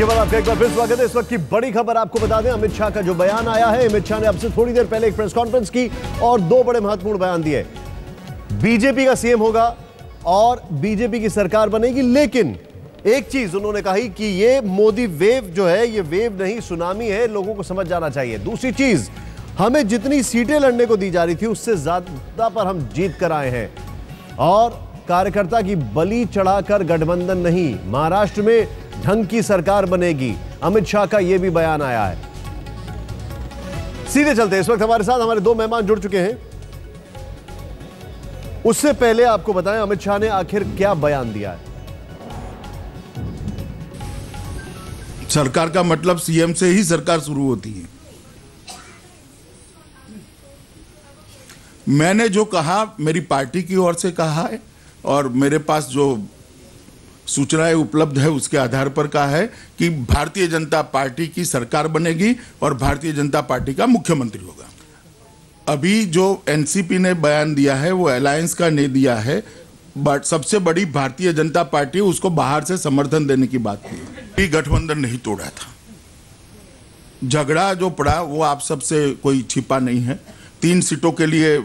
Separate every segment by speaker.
Speaker 1: के बाद आपका एक बार फिर स्वागत है। इस वक्त की बड़ी खबर आपको बता दें, अमित शाह का जो बयान आया है, अमित शाह ने अब से थोड़ी देर पहले एक प्रेस कॉन्फ्रेंस की और दो बड़े महत्वपूर्ण बयान दिए। बीजेपी का सीएम होगा और बीजेपी की सरकार बनेगी, लेकिन एक चीज उन्होंने कही कि ये मोदी वेव जो है, ये वेव नहीं सुनामी है, लोगों को समझ जाना चाहिए। दूसरी चीज, हमें जितनी सीटें लड़ने को दी जा रही थी उससे ज्यादा पर हम जीत कर आए हैं और कार्यकर्ता की बलि चढ़ाकर गठबंधन नहीं, महाराष्ट्र में ढंग की सरकार बनेगी। अमित शाह का यह भी बयान आया है। सीधे चलते हैं, इस वक्त हमारे साथ हमारे दो मेहमान जुड़ चुके हैं। उससे पहले आपको बताएं अमित शाह ने आखिर क्या बयान दिया है।
Speaker 2: सरकार का मतलब सीएम से ही सरकार शुरू होती है। मैंने जो कहा मेरी पार्टी की ओर से कहा है और मेरे पास जो सूचनाएं उपलब्ध है उसके आधार पर कहा है कि भारतीय जनता पार्टी की सरकार बनेगी और भारतीय जनता पार्टी का मुख्यमंत्री होगा। अभी जो एनसीपी ने बयान दिया है वो अलायंस का नहीं दिया है, बट सबसे बड़ी भारतीय जनता पार्टी उसको बाहर से समर्थन देने की बात की। गठबंधन नहीं तोड़ा था, झगड़ा जो पड़ा वो आप सबसे कोई छिपा नहीं है। 3 सीटों के लिए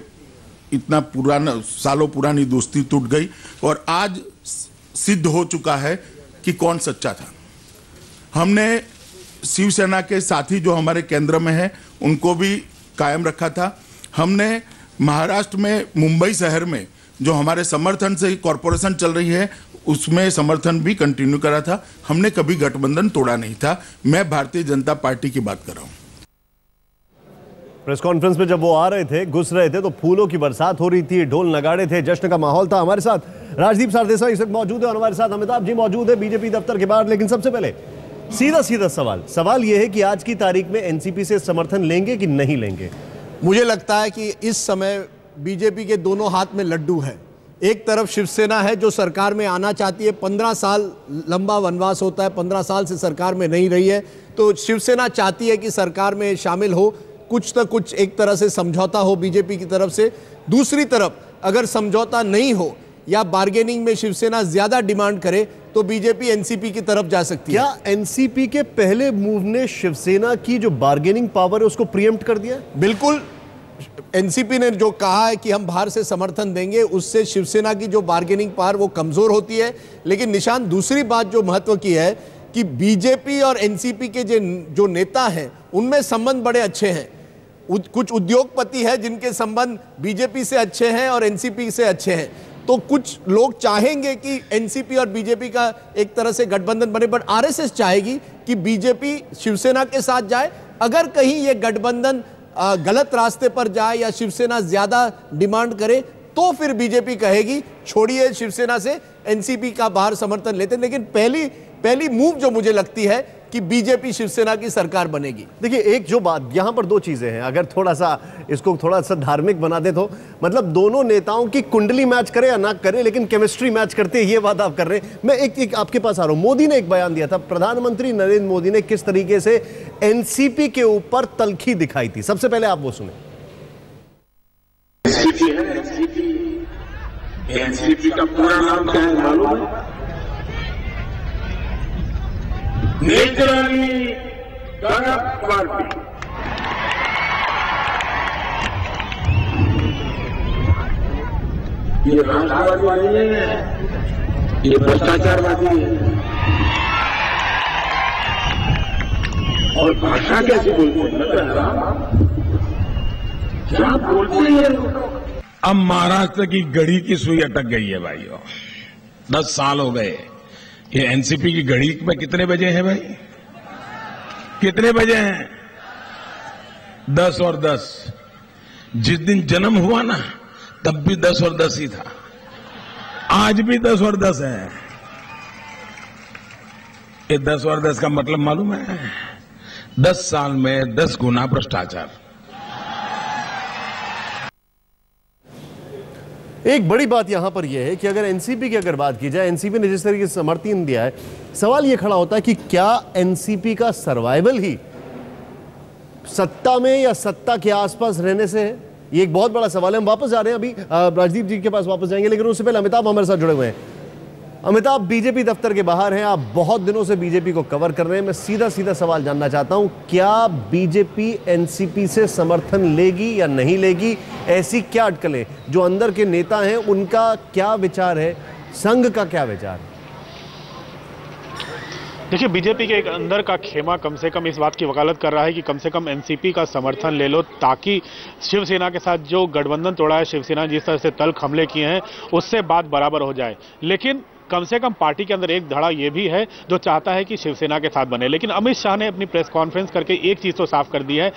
Speaker 2: इतना पुराना सालों पुरानी दोस्ती टूट गई और आज सिद्ध हो चुका है कि कौन सच्चा था। हमने शिवसेना के साथी जो हमारे केंद्र में हैं उनको भी कायम रखा था। हमने महाराष्ट्र में मुंबई शहर में जो हमारे समर्थन से कॉरपोरेशन चल रही है उसमें समर्थन भी कंटिन्यू करा था। हमने कभी गठबंधन तोड़ा नहीं था। मैं भारतीय जनता पार्टी की बात कर रहा हूं।
Speaker 1: प्रेस कॉन्फ्रेंस में जब वो आ रहे थे, घुस रहे थे, तो फूलों की बरसात हो रही थी, ढोल नगाड़े थे, जश्न का माहौल था। हमारे साथ राजदीप सरदेसाई इस वक्त मौजूद है और हमारे साथ अमिताभ जी मौजूद है बीजेपी दफ्तर के बाहर। लेकिन सबसे पहले सीधा सवाल यह है कि आज की तारीख में एनसीपी से समर्थन लेंगे कि नहीं लेंगे?
Speaker 3: मुझे लगता है कि इस समय बीजेपी के दोनों हाथ में लड्डू है। एक तरफ शिवसेना है जो सरकार में आना चाहती है, 15 साल लंबा वनवास होता है, 15 साल से सरकार में नहीं रही है, तो शिवसेना चाहती है कि सरकार में शामिल हो, कुछ तो कुछ एक तरह से समझौता हो बीजेपी की तरफ से। दूसरी तरफ अगर समझौता नहीं हो या बार्गेनिंग में शिवसेना ज्यादा डिमांड करे तो बीजेपी एनसीपी की तरफ जा सकती है।
Speaker 1: क्या एनसीपी के पहले मूव ने शिवसेना की जो बार्गेनिंग पावर है उसको प्रीएम्प्ट कर दिया?
Speaker 3: बिल्कुल। एनसीपी ने जो कहा है कि हम बाहर से समर्थन देंगे, उससे शिवसेना की जो बार्गेनिंग पावर वो कमजोर होती है। लेकिन निशान, दूसरी बात जो महत्व की है कि बीजेपी और एनसीपी के जो नेता हैं उनमें संबंध बड़े अच्छे हैं। कुछ उद्योगपति है जिनके संबंध बीजेपी से अच्छे हैं और एनसीपी से अच्छे हैं, तो कुछ लोग चाहेंगे कि एनसीपी और बीजेपी का एक तरह से गठबंधन बने, बट आरएसएस चाहेगी कि बीजेपी शिवसेना के साथ जाए। अगर कहीं ये गठबंधन गलत रास्ते पर जाए या शिवसेना ज्यादा डिमांड करे तो फिर बीजेपी कहेगी छोड़िए शिवसेना से, एनसीपी का बाहर समर्थन लेते। लेकिन पहली मूव जो मुझे लगती है कि बीजेपी शिवसेना की सरकार बनेगी।
Speaker 1: देखिए, एक जो बात यहां पर, दो चीजें हैं, अगर थोड़ा सा इसको थोड़ा सा धार्मिक बना दे तो मतलब दोनों नेताओं की कुंडली मैच करे या ना करे लेकिन केमिस्ट्री मैच करते, ये बात आप कर रहे हैं। मैं एक आपके पास आ रहा हूं। मोदी ने एक बयान दिया था, प्रधानमंत्री नरेंद्र मोदी ने किस तरीके से एनसीपी के ऊपर तलखी दिखाई थी, सबसे पहले आप वो सुने।
Speaker 4: एनसीपी का पूरा नाम क्या है मालूम है? Naturally developed party. ये राष्ट्रवादी नहीं है, ये भ्रष्टाचारवादी है। और भाषा कैसे बोलते हैं? क्या बोलते हैं?
Speaker 5: अब महाराष्ट्र की घड़ी की सुई अटक गई है भाइयों। 10 साल हो गए। ये एनसीपी की घड़ी में कितने बजे हैं भाई? कितने बजे हैं? 10 और 10। जिस दिन जन्म हुआ ना तब भी 10 और 10 ही था, आज भी 10 और 10 है। ये 10 और 10 का मतलब मालूम है? 10 साल में 10 गुना भ्रष्टाचार।
Speaker 1: एक बड़ी बात यहां पर यह है कि अगर एनसीपी की अगर बात की जाए, एनसीपी ने जिस तरीके से समर्थन दिया है, सवाल यह खड़ा होता है कि क्या एनसीपी का सर्वाइवल ही सत्ता में या सत्ता के आसपास रहने से है? ये एक बहुत बड़ा सवाल है। हम वापस जा रहे हैं, अभी राजदीप जी के पास वापस जाएंगे, लेकिन उससे पहले अमिताभ हमारे साथ जुड़े हुए हैं। अमिताभ बीजेपी दफ्तर के बाहर हैं, आप बहुत दिनों से बीजेपी को कवर कर रहे हैं। मैं सीधा सीधा सवाल जानना चाहता हूं, क्या बीजेपी एनसीपी से समर्थन लेगी या नहीं लेगी? ऐसी क्या अटकलें, जो अंदर के नेता हैं उनका क्या विचार है, संघ का क्या विचार है?
Speaker 6: देखिए, बीजेपी के एक अंदर का खेमा कम से कम इस बात की वकालत कर रहा है कि कम से कम एनसीपी का समर्थन ले लो, ताकि शिवसेना के साथ जो गठबंधन तोड़ा है, शिवसेना जिस तरह से तल्ख हमले किए हैं, उससे बात बराबर हो जाए। लेकिन कम से कम पार्टी के अंदर एक धड़ा यह भी है जो चाहता है कि शिवसेना के साथ बने। लेकिन अमित शाह ने अपनी प्रेस कॉन्फ्रेंस करके एक चीज तो साफ कर दी है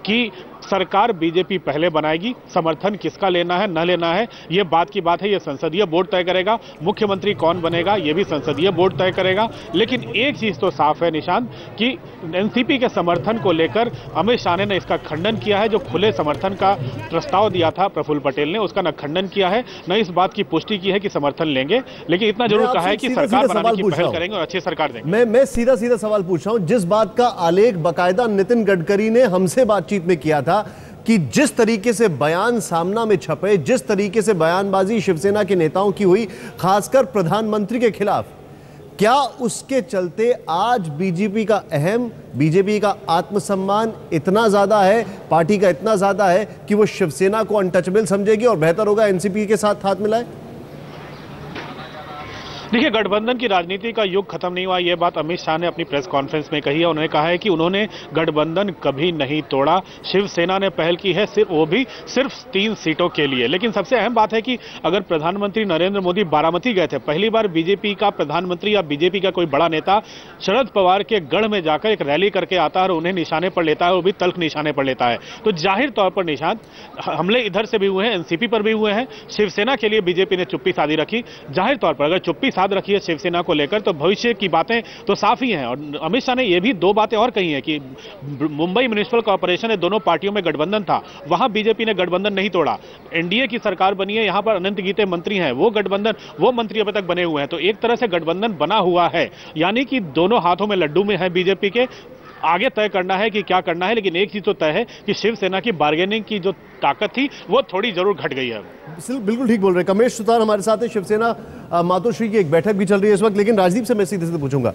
Speaker 6: कि सरकार बीजेपी पहले बनाएगी, समर्थन किसका लेना है न लेना है ये बात की बात है, ये संसदीय बोर्ड तय करेगा। मुख्यमंत्री कौन बनेगा ये भी संसदीय बोर्ड तय करेगा। लेकिन एक चीज तो साफ है निशांत, कि एनसीपी के समर्थन को लेकर अमित शाह ने इसका खंडन किया है। जो खुले समर्थन का प्रस्ताव दिया था प्रफुल्ल पटेल ने, उसका न खंडन किया है न इस बात की पुष्टि की है कि समर्थन लेंगे। लेकिन इतना जरूर कहा है कि सरकार बनाने की पहल करेंगे और अच्छी सरकार देंगे।
Speaker 1: मैं सीधा सीधा सवाल पूछ रहा हूं, जिस बात का आलेख बाकायदा नितिन गडकरी ने हमसे बातचीत में किया था कि जिस तरीके से बयान सामना में छपे, जिस तरीके से बयानबाजी शिवसेना के नेताओं की हुई, खासकर प्रधानमंत्री के खिलाफ, क्या उसके चलते आज बीजेपी का आत्मसम्मान इतना ज्यादा है, पार्टी का इतना ज्यादा है कि वो शिवसेना को अनटचेबल समझेगी और बेहतर होगा एनसीपी के साथ हाथ मिलाए?
Speaker 6: देखिए, गठबंधन की राजनीति का युग खत्म नहीं हुआ, यह बात अमित शाह ने अपनी प्रेस कॉन्फ्रेंस में कही है। उन्होंने कहा है कि उन्होंने गठबंधन कभी नहीं तोड़ा, शिवसेना ने पहल की है, वो भी सिर्फ 3 सीटों के लिए। लेकिन सबसे अहम बात है कि अगर प्रधानमंत्री नरेंद्र मोदी बारामती गए थे, पहली बार बीजेपी का प्रधानमंत्री या बीजेपी का कोई बड़ा नेता शरद पवार के गढ़ में जाकर एक रैली करके आता है और उन्हें निशाने पर लेता है, वो भी तल्ख निशाने पर लेता है, तो जाहिर तौर पर निशान हमले इधर से भी हुए हैं, एनसीपी पर भी हुए हैं। शिवसेना के लिए बीजेपी ने चुप्पी साधी रखी। जाहिर तौर पर अगर चुप्पी रखी है शिवसेना को लेकर, तो भविष्य की बातें तो साफ ही हैं। और अमित शाह ने यह भी 2 बातें और कही हैं कि मुंबई म्युनिसिपल कॉर्पोरेशन में दोनों पार्टियों में गठबंधन था, वहां बीजेपी ने गठबंधन नहीं तोड़ा। एनडीए की सरकार बनी है, यहां पर अनंत गीते मंत्री हैं, वो मंत्री अभी तक बने हुए हैं। तो एक तरह से गठबंधन बना हुआ है, यानी कि दोनों हाथों में लड्डू में है बीजेपी के। आगे तय करना है कि क्या करना है, लेकिन एक चीज तो तय है कि शिवसेना की बार्गेनिंग की जो ताकत थी वो थोड़ी जरूर घट गई है।
Speaker 1: बिल्कुल ठीक बोल रहे हैं। कमलेश सुतार हमारे साथ है। शिवसेना मातोश्री की एक बैठक भी चल रही है इस वक्त, लेकिन राजदीप से मैं सीधे सीधे पूछूंगा।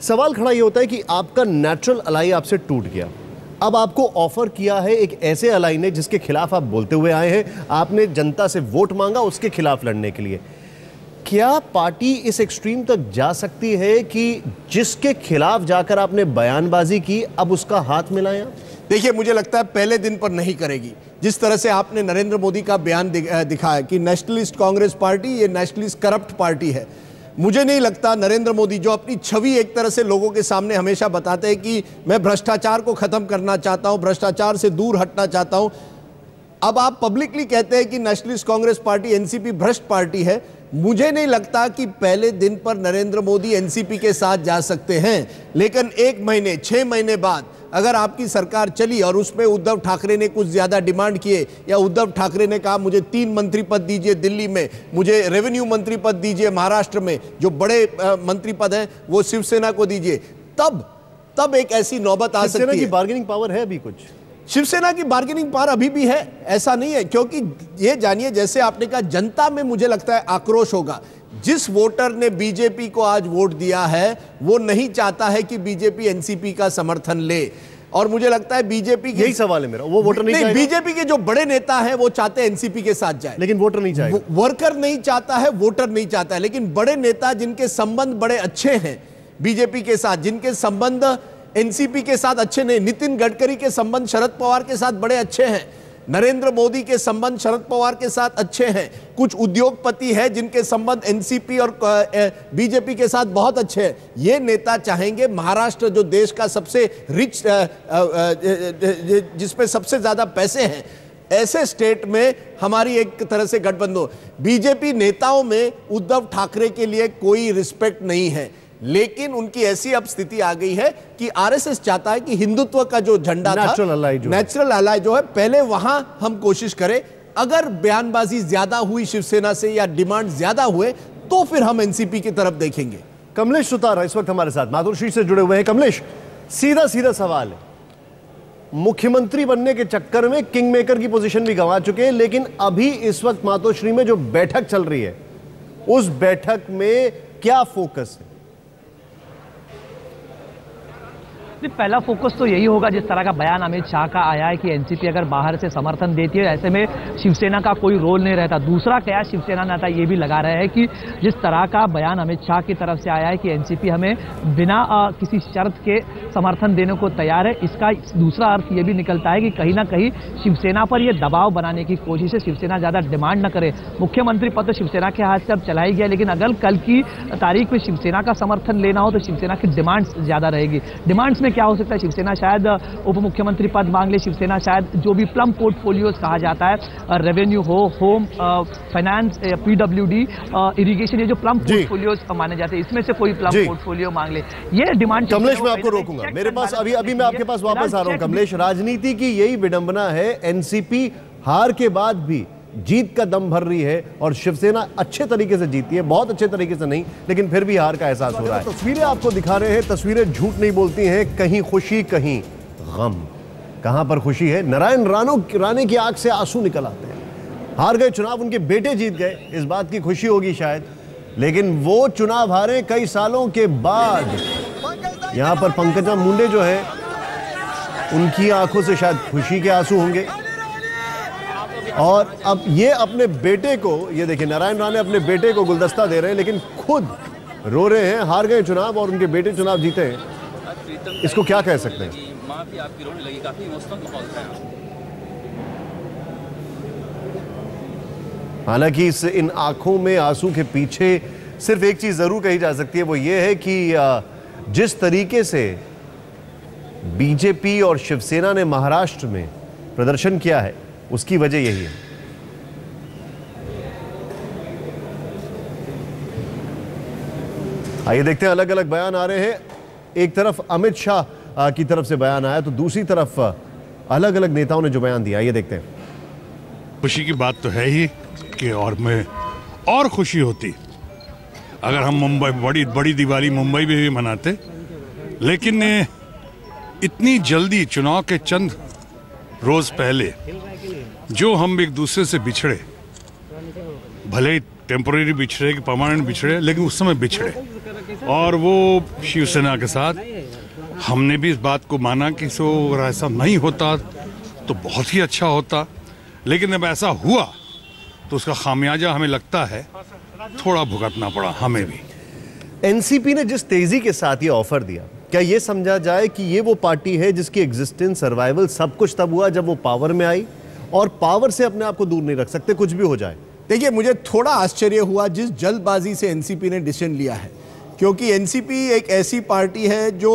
Speaker 1: सवाल खड़ा ये होता है कि आपका नेचुरल अलाई आपसे टूट गया, अब आपको ऑफर किया है एक ऐसे अलाई ने जिसके खिलाफ आप बोलते हुए आए हैं, आपने जनता से वोट मांगा उसके खिलाफ लड़ने के लिए। क्या पार्टी इस एक्सट्रीम तक जा सकती है कि जिसके खिलाफ जाकर आपने बयानबाजी की अब उसका हाथ मिलाया?
Speaker 3: देखिए, मुझे लगता है पहले दिन पर नहीं करेगी। जिस तरह से आपने नरेंद्र मोदी का बयान दिखाया कि नेशनलिस्ट कांग्रेस पार्टी ये नेशनलिस्ट करप्ट पार्टी है, मुझे नहीं लगता नरेंद्र मोदी, जो अपनी छवि एक तरह से लोगों के सामने हमेशा बताते हैं कि मैं भ्रष्टाचार को खत्म करना चाहता हूं, भ्रष्टाचार से दूर हटना चाहता हूं, अब आप पब्लिकली कहते हैं कि नेशनलिस्ट कांग्रेस पार्टी एनसीपी भ्रष्ट पार्टी है। मुझे नहीं लगता कि पहले दिन पर नरेंद्र मोदी एनसीपी के साथ जा सकते हैं। लेकिन 1 महीने 6 महीने बाद अगर आपकी सरकार चली और उसमें उद्धव ठाकरे ने कुछ ज्यादा डिमांड किए, या उद्धव ठाकरे ने कहा मुझे 3 मंत्री पद दीजिए दिल्ली में, मुझे रेवेन्यू मंत्री पद दीजिए महाराष्ट्र में, जो बड़े मंत्री पद हैं वो शिवसेना को दीजिए, तब एक ऐसी नौबत आ सकती है।
Speaker 1: शिवसेना की बार्गेनिंग पावर है अभी कुछ?
Speaker 3: शिवसेना की बार्गेनिंग पावर अभी भी है, ऐसा नहीं है। क्योंकि ये जानिए, जैसे आपने कहा, जनता में मुझे लगता है आक्रोश होगा। जिस वोटर ने बीजेपी को आज वोट दिया है वो नहीं चाहता है कि बीजेपी एनसीपी का समर्थन ले। और मुझे लगता है बीजेपी,
Speaker 1: यही सवाल है मेरा, वो वोटर नहीं चाहेगा।
Speaker 3: बीजेपी के जो बड़े नेता हैं वो चाहते हैं एनसीपी के साथ जाए,
Speaker 1: लेकिन वोटर नहीं चाहेगा।
Speaker 3: वर्कर नहीं चाहता है, वोटर नहीं चाहता है। लेकिन बड़े नेता जिनके संबंध बड़े अच्छे हैं बीजेपी के साथ, जिनके संबंध एनसीपी के साथ अच्छे नहीं, नितिन गडकरी के संबंध शरद पवार के साथ बड़े अच्छे हैं, नरेंद्र मोदी के संबंध शरद पवार के साथ अच्छे हैं, कुछ उद्योगपति हैं जिनके संबंध एनसीपी और बीजेपी के साथ बहुत अच्छे हैं। ये नेता चाहेंगे महाराष्ट्र, जो देश का सबसे रिच, जिसमें सबसे ज्यादा पैसे हैं, ऐसे स्टेट में हमारी एक तरह से गठबंधन हो। बीजेपी नेताओं में उद्धव ठाकरे के लिए कोई रिस्पेक्ट नहीं है, लेकिन उनकी ऐसी अब स्थिति आ गई है कि आरएसएस चाहता है कि हिंदुत्व का जो झंडा था, नेचुरल अलाई जो है, पहले वहां हम कोशिश करें। अगर बयानबाजी ज्यादा हुई शिवसेना से या डिमांड ज्यादा हुए तो फिर हम एनसीपी की तरफ देखेंगे।
Speaker 1: कमलेश सुतार इस वक्त हमारे साथ मातोश्री से जुड़े हुए हैं। कमलेश, सीधा सीधा सवाल है, मुख्यमंत्री बनने के चक्कर में किंग मेकर की पोजीशन भी गंवा चुके हैं, लेकिन अभी इस वक्त मातोश्री में जो बैठक चल रही है उस बैठक में क्या फोकस है?
Speaker 7: पहला फोकस तो यही होगा, जिस तरह का बयान अमित शाह का आया है कि एनसीपी अगर बाहर से समर्थन देती है, ऐसे में शिवसेना का कोई रोल नहीं रहता। दूसरा क्या शिवसेना नेता ये भी लगा रहे हैं कि जिस तरह का बयान अमित शाह की तरफ से आया है कि एनसीपी हमें बिना किसी शर्त के समर्थन देने को तैयार है, इसका दूसरा अर्थ ये भी निकलता है कि कहीं ना कहीं शिवसेना पर यह दबाव बनाने की कोशिश है, शिवसेना ज्यादा डिमांड न करे। मुख्यमंत्री पद तो शिवसेना के हाथ से अब चला ही गया, लेकिन अगर कल की तारीख में शिवसेना का समर्थन लेना हो तो शिवसेना की डिमांड्स ज्यादा रहेगी। डिमांड्स में क्या हो सकता है, शिवसेना शायद उप मुख्यमंत्री पद मांग ले, शिवसेना शायद जो भी प्लम पोर्टफोलियोज कहा जाता है, रेवेन्यू हो, होम, फाइनेंस, पीडब्ल्यूडी, इरिगेशन, ये जो प्लम पोर्टफोलियोज माने जाते हैं, इसमें से कोई प्लम पोर्टफोलियो मांग ले, ये डिमांड।
Speaker 1: कमलेश, मैं आपको रोकूंगा, मेरे पास अभी मैं आपके पास वापस आ रहा हूं। कमलेश, राजनीति की यही विडंबना है, एनसीपी हार के बाद भी जीत का दम भर रही है और शिवसेना अच्छे तरीके से जीती है, बहुत अच्छे तरीके से नहीं, लेकिन फिर भी हार का एहसास हो रहा है। तस्वीरें आपको दिखा रहे हैं, तस्वीरें झूठ नहीं बोलती हैं, कहीं खुशी कहीं गम। कहां पर खुशी है? नारायण राणे की आंख से आंसू निकल आते हैं। हार गए चुनाव, उनके बेटे जीत गए, इस बात की खुशी होगी शायद, लेकिन वो चुनाव हारे कई सालों के बाद। यहां पर पंकजा मुंडे जो है, उनकी आंखों से शायद खुशी के आंसू होंगे। और अब ये अपने बेटे को, ये देखिए नारायण राणे अपने बेटे को गुलदस्ता दे रहे हैं, लेकिन खुद रो रहे हैं। हार गए चुनाव और उनके बेटे चुनाव जीते हैं, इसको क्या कह सकते हैं?
Speaker 8: मां भी आपकी रोने लगी, काफी इमोशनल माहौल था।
Speaker 1: हालांकि इन आंखों में आंसू के पीछे सिर्फ एक चीज जरूर कही जा सकती है, वो ये है कि जिस तरीके से बीजेपी और शिवसेना ने महाराष्ट्र में प्रदर्शन किया है, उसकी वजह यही है। आइए देखते हैं, अलग अलग बयान आ रहे हैं। एक तरफ अमित शाह की तरफ से बयान आया, तो दूसरी तरफ अलग अलग नेताओं ने जो बयान दिया, ये देखते हैं।
Speaker 9: खुशी की बात तो है ही कि और खुशी होती अगर हम मुंबई बड़ी दिवाली मुंबई में भी मनाते, लेकिन इतनी जल्दी चुनाव के चंद रोज पहले जो हम एक दूसरे से बिछड़े, भले ही टेम्पोरेरी बिछड़े कि परमानेंट बिछड़े, लेकिन उस समय बिछड़े, और वो शिवसेना के साथ हमने भी इस बात को माना कि अगर ऐसा नहीं होता तो बहुत ही अच्छा होता, लेकिन अब ऐसा हुआ तो उसका खामियाजा हमें लगता है थोड़ा भुगतना पड़ा हमें भी।
Speaker 1: एनसीपी ने जिस तेजी के साथ ये ऑफर दिया, क्या ये समझा जाए कि ये वो पार्टी है जिसकी एग्जिस्टेंस, सर्वाइवल सब कुछ तब हुआ जब वो पावर में आई, और पावर से अपने आप को दूर नहीं रख सकते, कुछ भी हो जाए?
Speaker 3: देखिए, मुझे थोड़ा आश्चर्य हुआ जिस जल्दबाजी से एनसीपी ने डिसीजन लिया है, क्योंकि एनसीपी एक ऐसी पार्टी है जो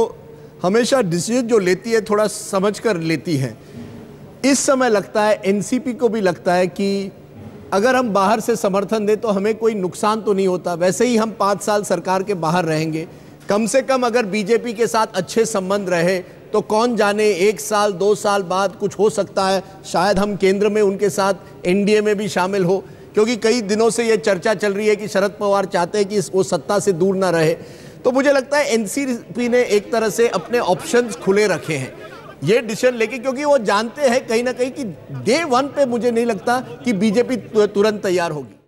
Speaker 3: हमेशा डिसीजन जो लेती है थोड़ा समझकर लेती है। इस समय लगता है एनसीपी को भी लगता है कि अगर हम बाहर से समर्थन दें तो हमें कोई नुकसान तो नहीं होता, वैसे ही हम 5 साल सरकार के बाहर रहेंगे, कम से कम अगर बीजेपी के साथ अच्छे संबंध रहे तो कौन जाने 1 साल 2 साल बाद कुछ हो सकता है, शायद हम केंद्र में उनके साथ एनडीए में भी शामिल हो, क्योंकि कई दिनों से ये चर्चा चल रही है कि शरद पवार चाहते हैं कि वो सत्ता से दूर ना रहे। तो मुझे लगता है एनसीपी ने एक तरह से अपने ऑप्शंस खुले रखे हैं ये डिसीजन लेके, क्योंकि वो जानते हैं कहीं ना कहीं कि डे 1 पे मुझे नहीं लगता कि बीजेपी तुरंत तैयार होगी।